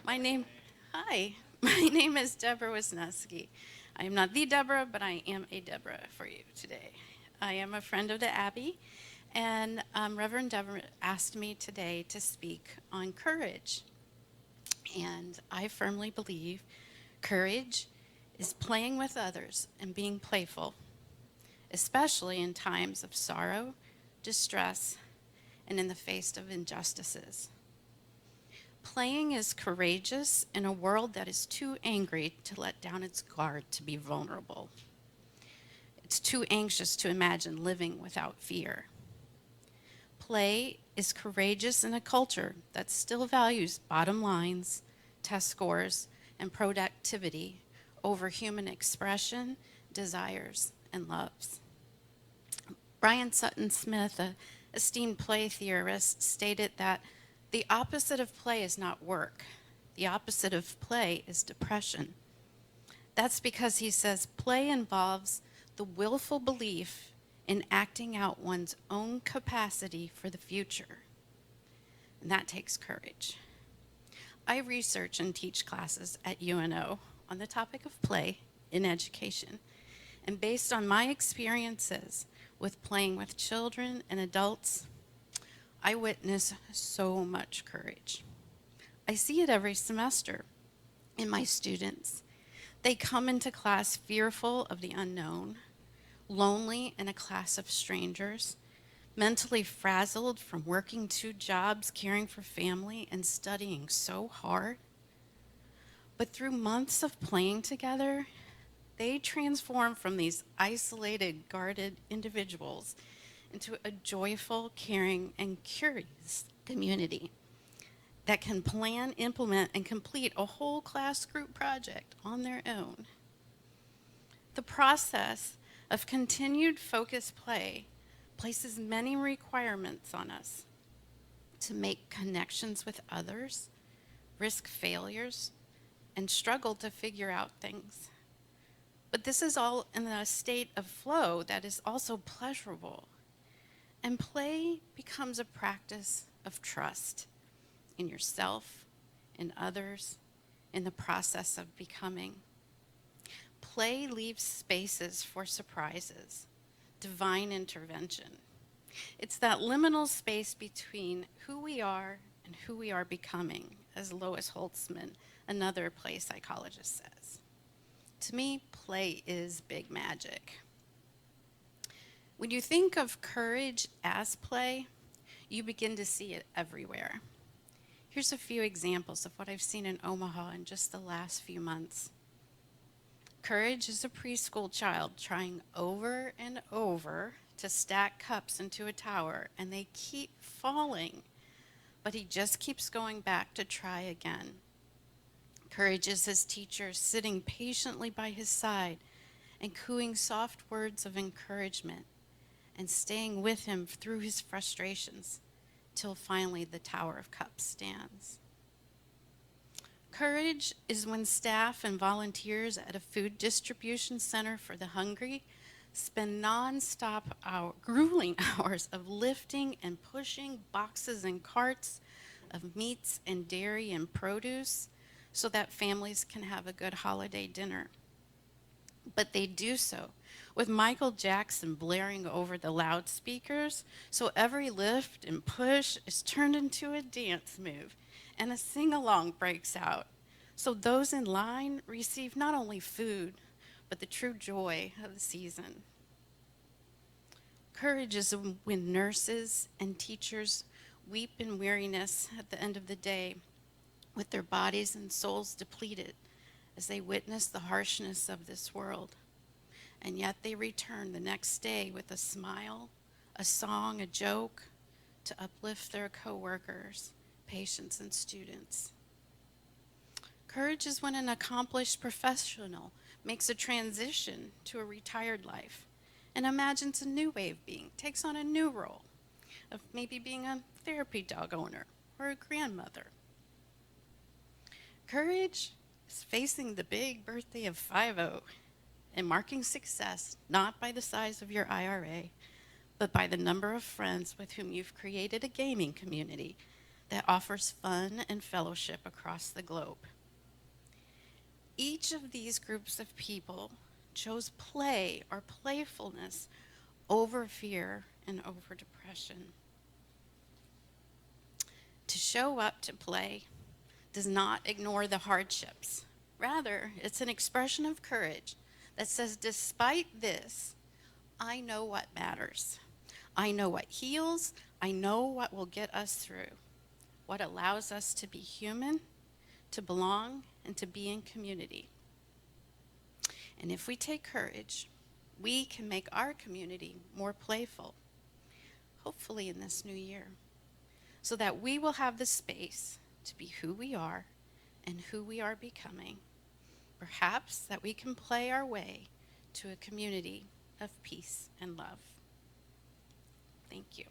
My name, hi, my name is Debora Wisneski. I am not the Deborah, but I am a Deborah for you today. I am a friend of the Abbey, and Reverend Deborah asked me today to speak on courage. And I firmly believe courage is playing with others and being playful, especially in times of sorrow, distress, and in the face of injustices. Playing is courageous in a world that is too angry to let down its guard to be vulnerable. It's too anxious to imagine living without fear. Play is courageous in a culture that still values bottom lines, test scores, and productivity over human expression, desires, and loves. Brian Sutton Smith, a esteemed play theorist, stated that the opposite of play is not work. The opposite of play is depression. That's because he says play involves the willful belief in acting out one's own capacity for the future. And that takes courage. I research and teach classes at UNO on the topic of play in education. And based on my experiences with playing with children and adults, I witness so much courage. I see it every semester in my students. They come into class fearful of the unknown, lonely in a class of strangers, mentally frazzled from working 2 jobs, caring for family, and studying so hard. But through months of playing together, they transform from these isolated, guarded individuals into a joyful, caring, and curious community that can plan, implement, and complete a whole class group project on their own. The process of continued focused play places many requirements on us to make connections with others, risk failures, and struggle to figure out things. But this is all in a state of flow that is also pleasurable. And play becomes a practice of trust in yourself, in others, in the process of becoming. Play leaves spaces for surprises, divine intervention. It's that liminal space between who we are and who we are becoming, as Lois Holtzman, another play psychologist, says. To me, play is big magic. When you think of courage as play, you begin to see it everywhere. Here's a few examples of what I've seen in Omaha in just the last few months. Courage is a preschool child trying over and over to stack cups into a tower, and they keep falling, but he just keeps going back to try again. Courage is his teacher sitting patiently by his side and cooing soft words of encouragement and staying with him through his frustrations till finally the Tower of Cups stands. Courage is when staff and volunteers at a food distribution center for the hungry spend non-stop grueling hours of lifting and pushing boxes and carts of meats and dairy and produce so that families can have a good holiday dinner. But they do so with Michael Jackson blaring over the loudspeakers, so every lift and push is turned into a dance move, and a sing-along breaks out. So those in line receive not only food, but the true joy of the season. Courage is when nurses and teachers weep in weariness at the end of the day, with their bodies and souls depleted as they witness the harshness of this world. And yet they return the next day with a smile, a song, a joke, to uplift their coworkers, patients, and students. Courage is when an accomplished professional makes a transition to a retired life and imagines a new way of being, takes on a new role of maybe being a therapy dog owner or a grandmother. Courage is facing the big birthday of 50 and marking success not by the size of your IRA, but by the number of friends with whom you've created a gaming community that offers fun and fellowship across the globe. Each of these groups of people chose play or playfulness over fear and over depression. To show up to play does not ignore the hardships. Rather, it's an expression of courage that says, despite this, I know what matters. I know what heals. I know what will get us through, what allows us to be human, to belong, and to be in community. And if we take courage, we can make our community more playful, hopefully in this new year, so that we will have the space to be who we are and who we are becoming. Perhaps that we can play our way to a community of peace and love. Thank you.